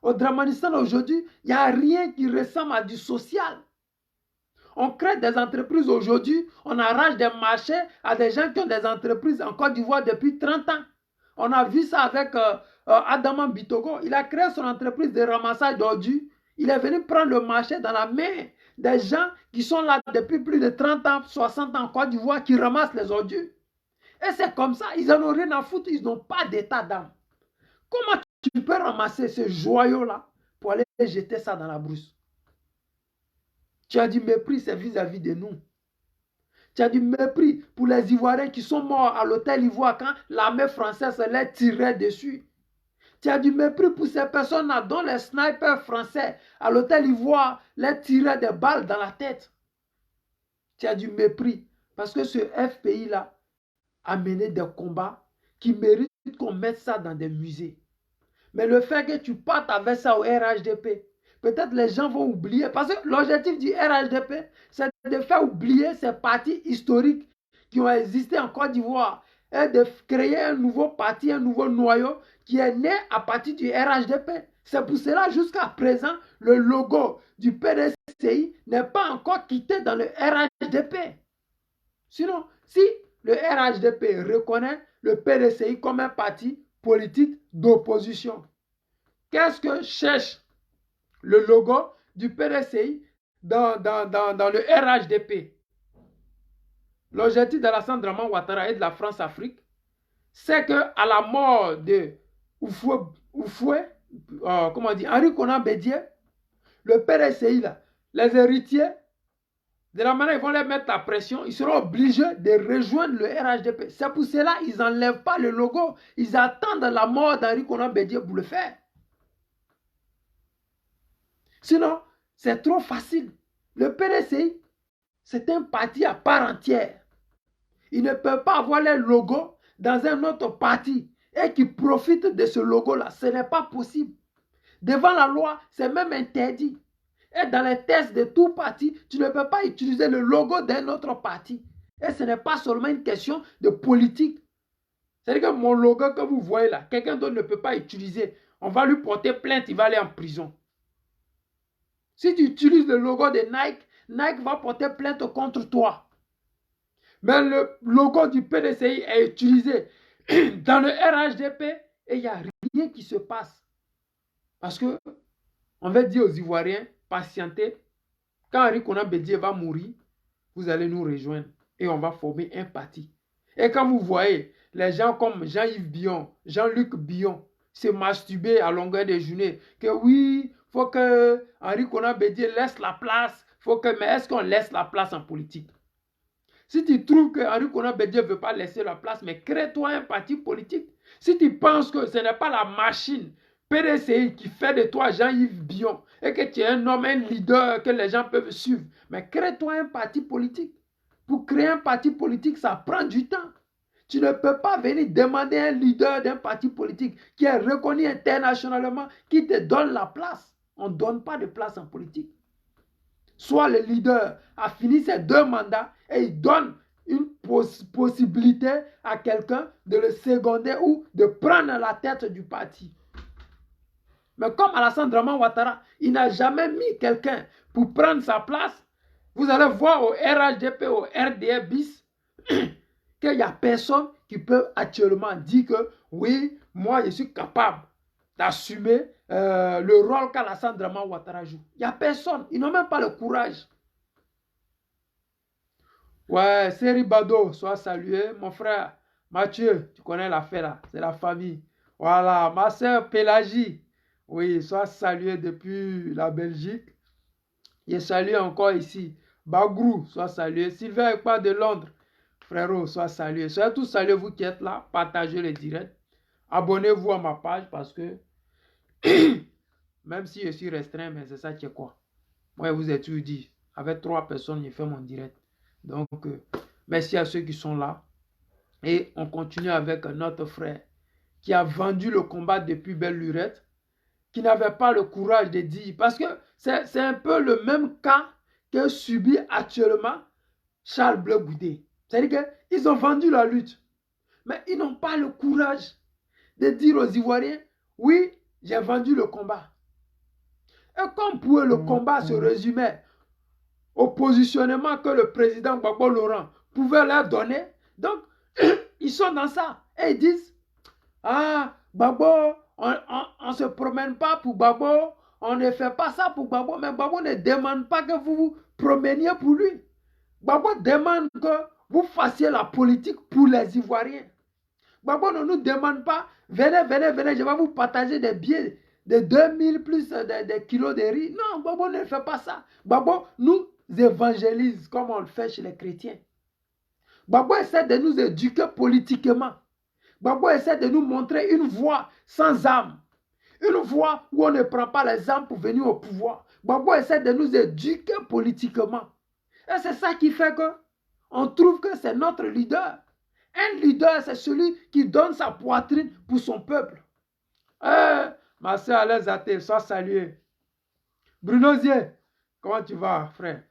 A: Au Dramanistan, aujourd'hui, il n'y a rien qui ressemble à du social. On crée des entreprises aujourd'hui, on arrache des marchés à des gens qui ont des entreprises en Côte d'Ivoire depuis 30 ans. On a vu ça avec Adama Bitogo. Il a créé son entreprise de ramassage d'ordures. Il est venu prendre le marché dans la main des gens qui sont là depuis plus de 30 ans, 60 ans en Côte d'Ivoire, qui ramassent les ordures. Et c'est comme ça, ils n'en ont rien à foutre, ils n'ont pas d'état d'âme. Comment tu peux ramasser ce joyau-là pour aller jeter ça dans la brousse? Tu as du mépris, c'est vis-à-vis de nous. Tu as du mépris pour les Ivoiriens qui sont morts à l'hôtel Ivoire quand l'armée française les tirait dessus. Tu as du mépris pour ces personnes-là dont les snipers français à l'hôtel Ivoire les tiraient des balles dans la tête. Tu as du mépris parce que ce FPI-là, à mener des combats qui méritent qu'on mette ça dans des musées. Mais le fait que tu partes avec ça au RHDP, peut-être les gens vont oublier. Parce que l'objectif du RHDP, c'est de faire oublier ces partis historiques qui ont existé en Côte d'Ivoire et de créer un nouveau parti, un nouveau noyau qui est né à partir du RHDP. C'est pour cela, jusqu'à présent, le logo du PDCI n'est pas encore quitté dans le RHDP. Sinon, si le RHDP reconnaît le PDCI comme un parti politique d'opposition, qu'est-ce que cherche le logo du PDCI dans le RHDP? L'objectif de Alassane Draman Ouattara et de la France-Afrique, c'est qu'à la mort de Henri Konan Bédié, le PDCI, là, les héritiers, de la manière ils vont les mettre la pression, ils seront obligés de rejoindre le RHDP. C'est pour cela qu'ils n'enlèvent pas le logo. Ils attendent la mort d'Henri Konan Bédié pour le faire. Sinon, c'est trop facile. Le PDCI, c'est un parti à part entière. Ils ne peuvent pas avoir les logos dans un autre parti et qui profitent de ce logo-là. Ce n'est pas possible. Devant la loi, c'est même interdit. Et dans les tests de tout parti, tu ne peux pas utiliser le logo d'un autre parti. Et ce n'est pas seulement une question de politique. C'est-à-dire que mon logo que vous voyez là, quelqu'un d'autre ne peut pas utiliser. On va lui porter plainte, il va aller en prison. Si tu utilises le logo de Nike, Nike va porter plainte contre toi. Mais le logo du PDCI est utilisé dans le RHDP et il n'y a rien qui se passe. Parce que on va dire aux Ivoiriens, patientez. Quand Henri Konan Bédié va mourir, vous allez nous rejoindre et on va former un parti. Et quand vous voyez les gens comme Jean-Yves Billon, Jean-Luc Billon se masturber à longueur de journée, que oui, il faut que Henri Konan Bédié laisse la place, mais est-ce qu'on laisse la place en politique? Si tu trouves que Henri Konan Bédié ne veut pas laisser la place, mais crée-toi un parti politique. Si tu penses que ce n'est pas la machine PDCI qui fait de toi Jean-Yves Billon et que tu es un homme, un leader que les gens peuvent suivre, mais crée-toi un parti politique. Pour créer un parti politique, ça prend du temps. Tu ne peux pas venir demander un leader d'un parti politique qui est reconnu internationalement, qui te donne la place. On ne donne pas de place en politique. Soit le leader a fini ses 2 mandats et il donne une possibilité à quelqu'un de le seconder ou de prendre la tête du parti. Mais comme Alassane Draman Ouattara, il n'a jamais mis quelqu'un pour prendre sa place, vous allez voir au RHDP, au RDR bis, qu'il n'y a personne qui peut actuellement dire que oui, moi je suis capable d'assumer le rôle qu'Alassane Draman Ouattara joue. Il n'y a personne. Ils n'ont même pas le courage. Ouais, Seri Bado, sois salué. Mon frère Mathieu, tu connais l'affaire là. C'est la famille. Voilà, ma soeur Pélagie. Oui, sois salué depuis la Belgique. Je salue encore ici. Bagrou, sois salué. Sylvain Ekpa de Londres. Frérot, sois salué. Soyez tous salués, vous qui êtes là. Partagez le direct. Abonnez-vous à ma page parce que même si je suis restreint, mais c'est ça qui est quoi. Moi, je vous ai toujours dit, avec 3 personnes, je fais mon direct. Donc, merci à ceux qui sont là. Et on continue avec notre frère qui a vendu le combat depuis belle lurette, qui n'avait pas le courage de dire. Parce que c'est un peu le même cas que subit actuellement Charles Bleu Goudé. C'est-à-dire qu'ils ont vendu la lutte. Mais ils n'ont pas le courage de dire aux Ivoiriens, oui, j'ai vendu le combat. Et comme pour eux, le combat se résumait au positionnement que le président Gbagbo Laurent pouvait leur donner, donc ils sont dans ça. Et ils disent, ah, Gbagbo, on ne se promène pas pour Gbagbo, on ne fait pas ça pour Gbagbo, mais Gbagbo ne demande pas que vous vous promeniez pour lui. Gbagbo demande que vous fassiez la politique pour les Ivoiriens. Gbagbo ne nous demande pas, venez, je vais vous partager des billets de 2000 plus des kilos de riz. Non, Gbagbo ne fait pas ça. Gbagbo nous évangélise comme on le fait chez les chrétiens. Gbagbo essaie de nous éduquer politiquement. Gbagbo essaie de nous montrer une voie sans âme. Une voie où on ne prend pas les armes pour venir au pouvoir. Gbagbo essaie de nous éduquer politiquement. Et c'est ça qui fait que on trouve que c'est notre leader. Un leader, c'est celui qui donne sa poitrine pour son peuple. Ma soeur Alain Zaté, sois salué. Bruno Zier, comment tu vas, frère?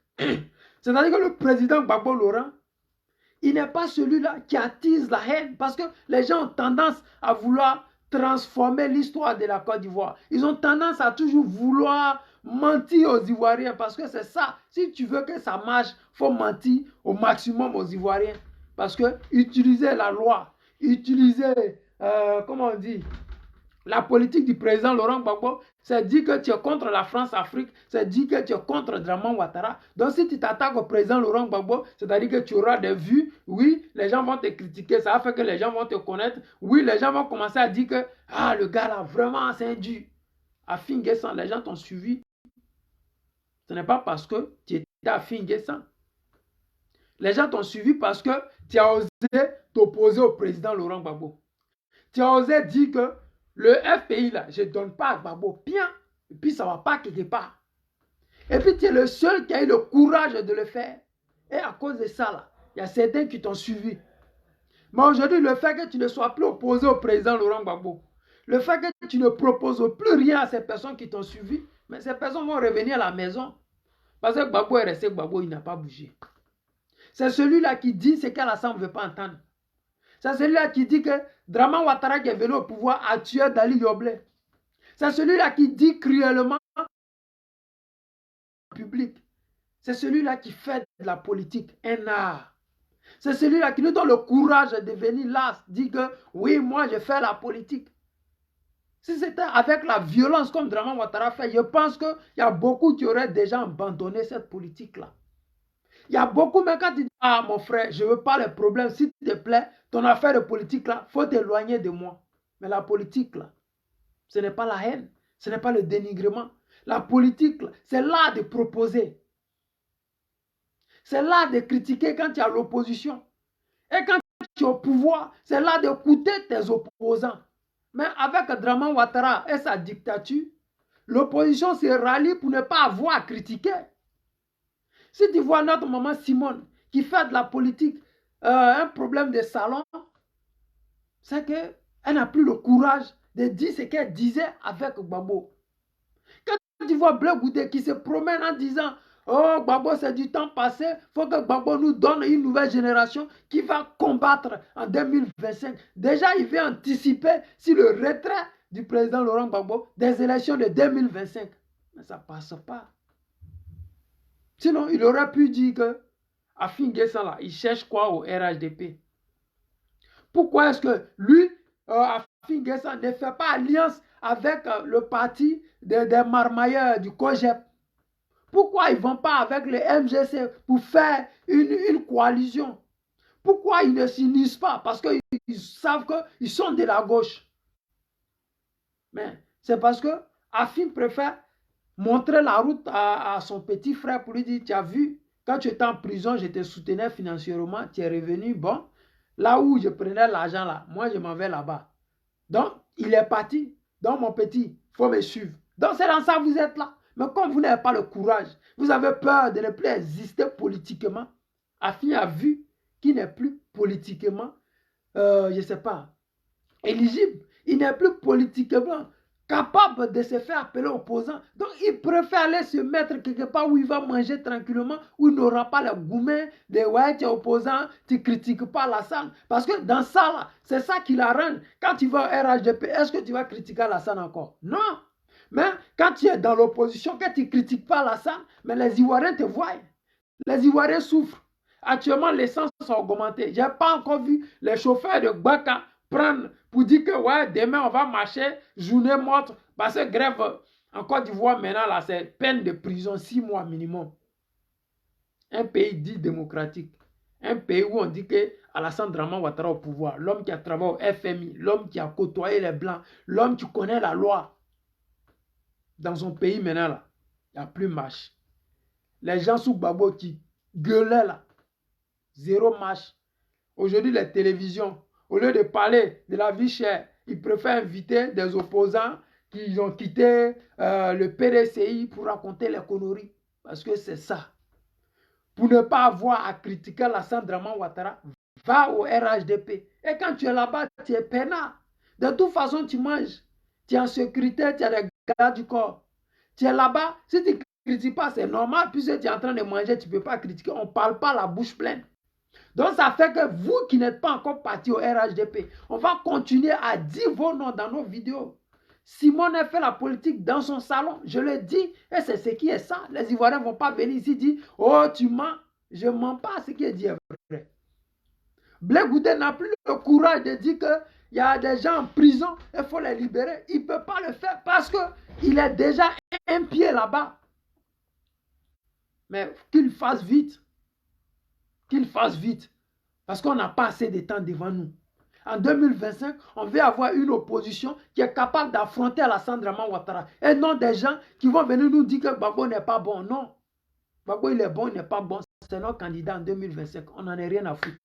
A: C'est-à-dire que le président Gbagbo Laurent, il n'est pas celui-là qui attise la haine parce que les gens ont tendance à vouloir transformer l'histoire de la Côte d'Ivoire. Ils ont tendance à toujours vouloir mentir aux Ivoiriens parce que c'est ça. Si tu veux que ça marche, il faut mentir au maximum aux Ivoiriens. Parce que utiliser la loi, utiliser, comment on dit, la politique du président Laurent Gbagbo, c'est dit que tu es contre la France-Afrique, c'est dit que tu es contre Dramane Ouattara. Donc si tu t'attaques au président Laurent Gbagbo, c'est-à-dire que tu auras des vues, oui, les gens vont te critiquer, ça va faire que les gens vont te connaître, oui, les gens vont commencer à dire que, ah, le gars là, vraiment, c'est un dû. À Finguessan, les gens t'ont suivi. Ce n'est pas parce que tu étais à Finguessan. Les gens t'ont suivi parce que tu as osé t'opposer au président Laurent Gbagbo. Tu as osé dire que le FPI, là, je ne donne pas à Gbagbo bien, et puis ça ne va pas quelque part. Et puis tu es le seul qui a eu le courage de le faire. Et à cause de ça, là, il y a certains qui t'ont suivi. Mais aujourd'hui, le fait que tu ne sois plus opposé au président Laurent Gbagbo, le fait que tu ne proposes plus rien à ces personnes qui t'ont suivi, mais ces personnes vont revenir à la maison. Parce que Gbagbo est resté Gbagbo, il n'a pas bougé. C'est celui-là qui dit ce qu'Alassane ne veut pas entendre. C'est celui-là qui dit que Dramane Ouattara qui est venu au pouvoir a tué Dali Yoblé. C'est celui-là qui dit cruellement public. C'est celui-là qui fait de la politique un art. C'est celui-là qui nous donne le courage de venir là, dit que oui, moi je fais la politique. Si c'était avec la violence comme Dramane Ouattara fait, je pense qu'il y a beaucoup qui auraient déjà abandonné cette politique-là. Il y a beaucoup, mais quand tu dis, ah mon frère, je ne veux pas les problèmes, s'il te plaît, ton affaire de politique là, il faut t'éloigner de moi. Mais la politique là, ce n'est pas la haine, ce n'est pas le dénigrement. La politique là, c'est l'art de proposer. C'est l'art de critiquer quand tu es à l'opposition. Et quand tu es au pouvoir, c'est l'art d'écouter tes opposants. Mais avec Dramane Ouattara et sa dictature, l'opposition se rallie pour ne pas avoir à critiquer. Si tu vois notre maman Simone qui fait de la politique un problème de salon, c'est qu'elle n'a plus le courage de dire ce qu'elle disait avec Gbagbo. Quand tu vois Blé Goudé qui se promène en disant « Oh, Gbagbo, c'est du temps passé, il faut que Gbagbo nous donne une nouvelle génération qui va combattre en 2025. » Déjà, il veut anticiper sur le retrait du président Laurent Gbagbo des élections de 2025. Mais ça ne passe pas. Sinon, il aurait pu dire que Afin Guessan là, il cherche quoi au RHDP? Pourquoi est-ce que lui, Afin Guessan, ne fait pas alliance avec le parti des marmailleurs du COGEP? Pourquoi ils ne vont pas avec le MGC pour faire une coalition? Pourquoi ils ne s'unissent pas? Parce qu'ils savent qu'ils sont de la gauche. Mais c'est parce que Afin préfère montrer la route à son petit frère pour lui dire, tu as vu, quand tu étais en prison, je te soutenais financièrement, tu es revenu, bon, là où je prenais l'argent là, moi je m'en vais là-bas. Donc, il est parti. Donc, mon petit, il faut me suivre. Donc, c'est dans ça que vous êtes là. Mais comme vous n'avez pas le courage, vous avez peur de ne plus exister politiquement, Afin a vu qu'il n'est plus politiquement, je ne sais pas, éligible. Il n'est plus politiquement capable de se faire appeler opposant. Donc, il préfère aller se mettre quelque part où il va manger tranquillement, où il n'aura pas le gourmet de « ouais, tu es opposant, tu ne critiques pas Alassane ». Parce que dans ça, là, c'est ça qui l'arrange. Quand tu vas au RHDP, est-ce que tu vas critiquer Alassane encore? Non. Mais quand tu es dans l'opposition, que tu ne critiques pas Alassane, mais les Ivoiriens te voient. Les Ivoiriens souffrent. Actuellement, l'essence a augmenté. Je n'ai pas encore vu les chauffeurs de Gbaka prendre pour dire que ouais, demain on va marcher, journée morte, parce que grève en Côte d'Ivoire maintenant, là, c'est peine de prison, 6 mois minimum. Un pays dit démocratique. Un pays où on dit que Alassane Dramane Ouattara au pouvoir, l'homme qui a travaillé au FMI, l'homme qui a côtoyé les Blancs, l'homme qui connaît la loi. Dans son pays maintenant, là, il n'y a plus marche. Les gens sous Gbagbo qui gueulaient là, zéro marche. Aujourd'hui, les télévisions, au lieu de parler de la vie chère, ils préfèrent inviter des opposants qui ont quitté le PDCI pour raconter les conneries. Parce que c'est ça. Pour ne pas avoir à critiquer Alassane Dramane Ouattara, Va au RHDP. Et quand tu es là-bas, tu es peinard. De toute façon, tu manges. Tu es en sécurité, tu es des gardes du corps. Tu es là-bas. Si tu ne critiques pas, c'est normal. Puisque tu es en train de manger, tu ne peux pas critiquer. On ne parle pas la bouche pleine. Donc, ça fait que vous qui n'êtes pas encore parti au RHDP, on va continuer à dire vos noms dans nos vidéos. Simon a fait la politique dans son salon. Je le dis, et c'est ce qui est ça. Les Ivoiriens ne vont pas venir ici dire « Oh, tu mens ». Je ne mens pas, ce qui est dit est vrai. Blé Goudé n'a plus le courage de dire qu'il y a des gens en prison, il faut les libérer. Il ne peut pas le faire parce qu'il est déjà un pied là-bas. Mais qu'il fasse vite. Qu'il fasse vite. Parce qu'on n'a pas assez de temps devant nous. En 2025, on veut avoir une opposition qui est capable d'affronter Alassane Draman Ouattara. Et non des gens qui vont venir nous dire que Gbagbo n'est pas bon. Non. Gbagbo, il est bon, il n'est pas bon. C'est notre candidat en 2025. On n'en a rien à foutre.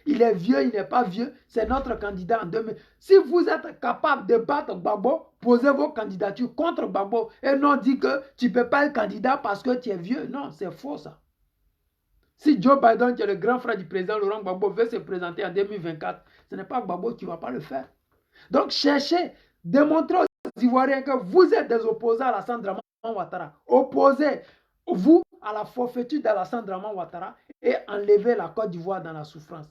A: Il est vieux, il n'est pas vieux. C'est notre candidat en 2025. Si vous êtes capable de battre Gbagbo, posez vos candidatures contre Gbagbo. Et non dire que tu ne peux pas être candidat parce que tu es vieux. Non, c'est faux ça. Si Joe Biden, qui est le grand frère du président Laurent Gbagbo, veut se présenter en 2024, ce n'est pas Gbagbo qui ne va pas le faire. Donc, cherchez, démontrez aux Ivoiriens que vous êtes des opposants à Alassane Draman Ouattara. Opposez-vous à la forfaiture d'Alassane Draman Ouattara et enlevez la Côte d'Ivoire dans la souffrance.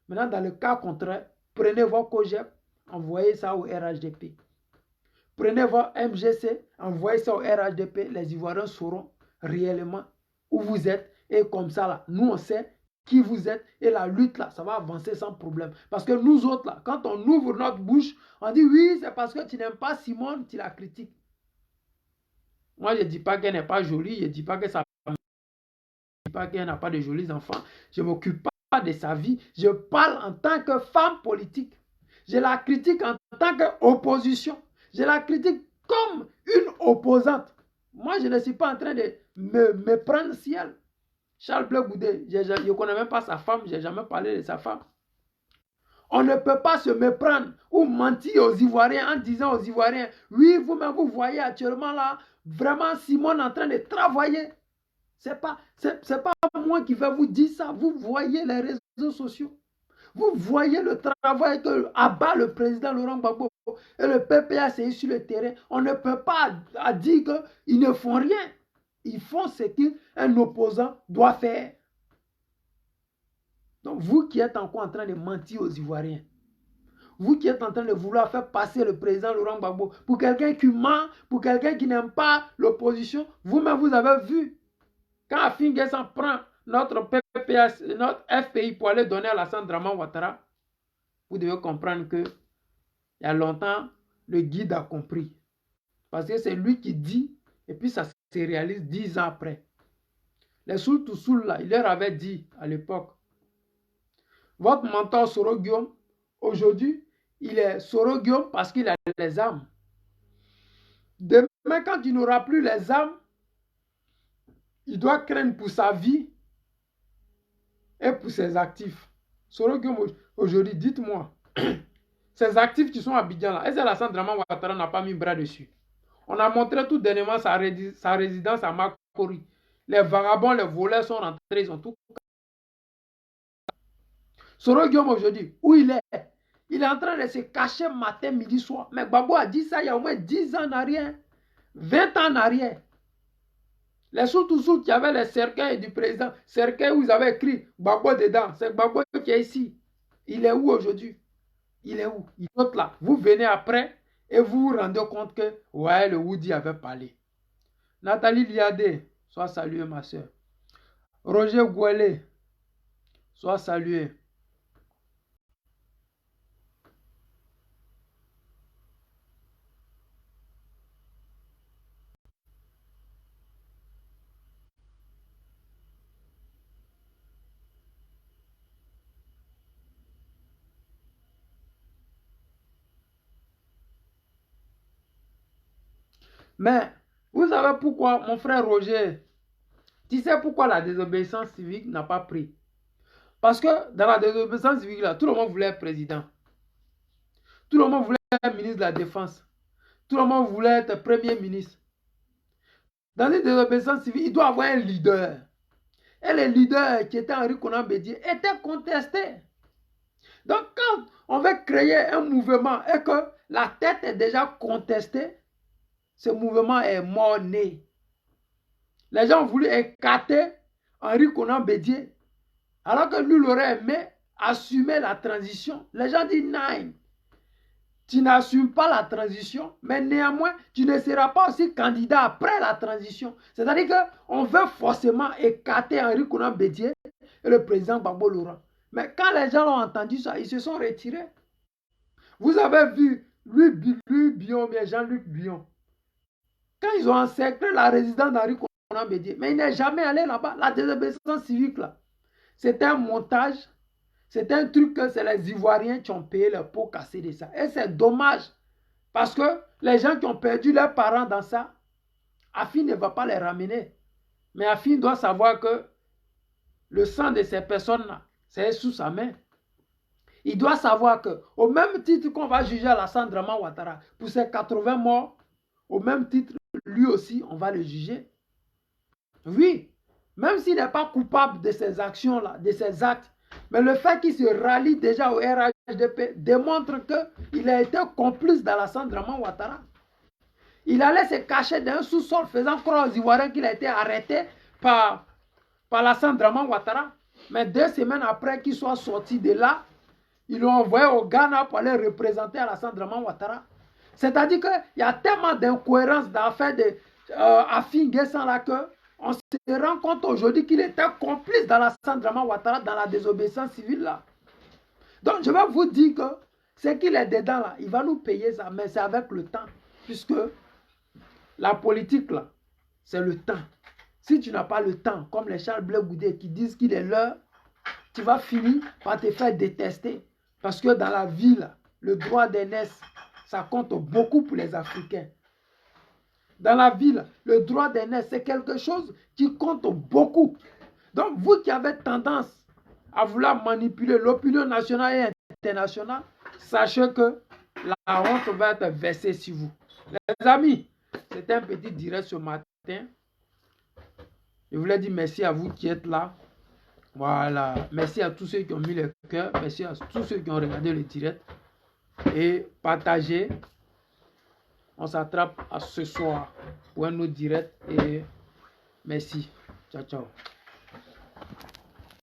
A: Maintenant, dans le cas contraire, prenez vos COGEP, envoyez ça au RHDP. Prenez vos MGC, envoyez ça au RHDP. Les Ivoiriens sauront réellement où vous êtes. Et comme ça, là, nous, on sait qui vous êtes. Et la lutte, là, ça va avancer sans problème. Parce que nous autres, là, quand on ouvre notre bouche, on dit oui, c'est parce que tu n'aimes pas Simone, tu la critiques. Moi, je ne dis pas qu'elle n'est pas jolie. Je ne dis pas que ça... Je ne dis pas qu'elle n'a pas de jolis enfants. Je ne m'occupe pas de sa vie. Je parle en tant que femme politique. Je la critique en tant qu'opposition. Je la critique comme une opposante. Moi, je ne suis pas en train de me prendre ciel. Charles Blé Goudé, je ne connais même pas sa femme, je n'ai jamais parlé de sa femme. On ne peut pas se méprendre ou mentir aux Ivoiriens en disant aux Ivoiriens, oui, vous-même, vous voyez actuellement là, vraiment Simone en train de travailler. Ce n'est pas moi qui vais vous dire ça. Vous voyez les réseaux sociaux. Vous voyez le travail que abat le président Laurent Gbagbo et le PPA c'est sur le terrain. On ne peut pas dire qu'ils ne font rien. Ils font ce qu'un opposant doit faire. Donc vous qui êtes encore en train de mentir aux Ivoiriens, vous qui êtes en train de vouloir faire passer le président Laurent Gbagbo pour quelqu'un qui ment, pour quelqu'un qui n'aime pas l'opposition, vous-même vous avez vu. Quand Afin Guessan prend notre PPS, notre FPI pour aller donner à Alassane Draman Ouattara, vous devez comprendre que il y a longtemps, le guide a compris. Parce que c'est lui qui dit, et puis ça se réalise 10 ans après. Les Soul là, il leur avait dit à l'époque, votre mentor Soro Guillaume, aujourd'hui, il est Soro Guillaume parce qu'il a les armes. Demain, quand il n'aura plus les armes, il doit craindre pour sa vie et pour ses actifs. Soro Guillaume, aujourd'hui, dites-moi, ces actifs qui sont à Abidjan là, est-ce que Alassane Draman Ouattara n'a pas mis bras dessus? On a montré tout dernièrement sa résidence à Makori. Les vagabonds, les voleurs sont rentrés, ils ont tout. Soro Guillaume aujourd'hui, où il est? Il est en train de se cacher matin, midi, soir. Mais Gbagbo a dit ça il y a au moins 10 ans en arrière, 20 ans en arrière. Les Soul qui avaient les cercueils du président, cercueils où ils avaient écrit Gbagbo dedans, c'est Gbagbo qui est ici. Il est où aujourd'hui? Il est où? Il est là. Vous venez après et vous vous rendez compte que, ouais, le Woody avait parlé. Nathalie Liadé, sois saluée ma soeur. Roger Gouelé, sois salué. Mais, vous savez pourquoi, mon frère Roger, tu sais pourquoi la désobéissance civique n'a pas pris? Parce que dans la désobéissance civique, là, tout le monde voulait être président. Tout le monde voulait être ministre de la Défense. Tout le monde voulait être premier ministre. Dans une désobéissance civique, il doit avoir un leader. Et le leader qui était Henri Konan Bédié était contesté. Donc, quand on veut créer un mouvement et que la tête est déjà contestée, ce mouvement est mort-né. Les gens ont voulu écarter Henri Konan Bédié, alors que lui, il aurait aimé assumer la transition. Les gens disent non, tu n'assumes pas la transition, mais néanmoins, tu ne seras pas aussi candidat après la transition. C'est-à-dire qu'on veut forcément écarter Henri Konan Bédié et le président Gbagbo Laurent. Mais quand les gens ont entendu ça, ils se sont retirés. Vous avez vu Louis Bion, Jean-Luc Bion, quand ils ont encerclé la résidence d'Henri Konan Bédié, mais il n'est jamais allé là-bas. La désobéissance civique, là, c'était un montage. C'est un truc que c'est les Ivoiriens qui ont payé le pot cassé de ça. Et c'est dommage. Parce que les gens qui ont perdu leurs parents dans ça, Afin ne va pas les ramener. Mais Afin doit savoir que le sang de ces personnes-là, c'est sous sa main. Il doit savoir que, au même titre qu'on va juger Alassane Draman Ouattara pour ses 80 morts, au même titre, lui aussi, on va le juger. Oui, même s'il n'est pas coupable de ces actions-là, de ces actes, mais le fait qu'il se rallie déjà au RHDP démontre qu'il a été complice d'Alassane Draman Ouattara. Il allait se cacher dans un sous-sol faisant croire aux Ivoiriens qu'il a été arrêté par Alassane Draman Ouattara. Mais 2 semaines après qu'il soit sorti de là, ils l'ont envoyé au Ghana pour aller représenter Alassane Draman Ouattara. C'est-à-dire qu'il y a tellement d'incohérences dans l'affaire d'Afin Guessan là que on se rend compte aujourd'hui qu'il était complice d'Alassane Draman Ouattara dans la désobéissance civile là. Donc je vais vous dire que c'est qu'il est dedans là, il va nous payer ça, mais c'est avec le temps. Puisque la politique là, c'est le temps. Si tu n'as pas le temps, comme les Charles Blé Goudé qui disent qu'il est l'heure, tu vas finir par te faire détester. Parce que dans la vie là, le droit d'aînesse, ça compte beaucoup pour les Africains. Dans la ville, le droit d'aînesse, c'est quelque chose qui compte beaucoup. Donc, vous qui avez tendance à vouloir manipuler l'opinion nationale et internationale, sachez que la honte va être versée sur vous. Les amis, c'était un petit direct ce matin. Je voulais dire merci à vous qui êtes là. Voilà. Merci à tous ceux qui ont mis le cœur. Merci à tous ceux qui ont regardé le direct. Et partagez. On s'attrape à ce soir pour un autre direct et merci. Ciao, ciao.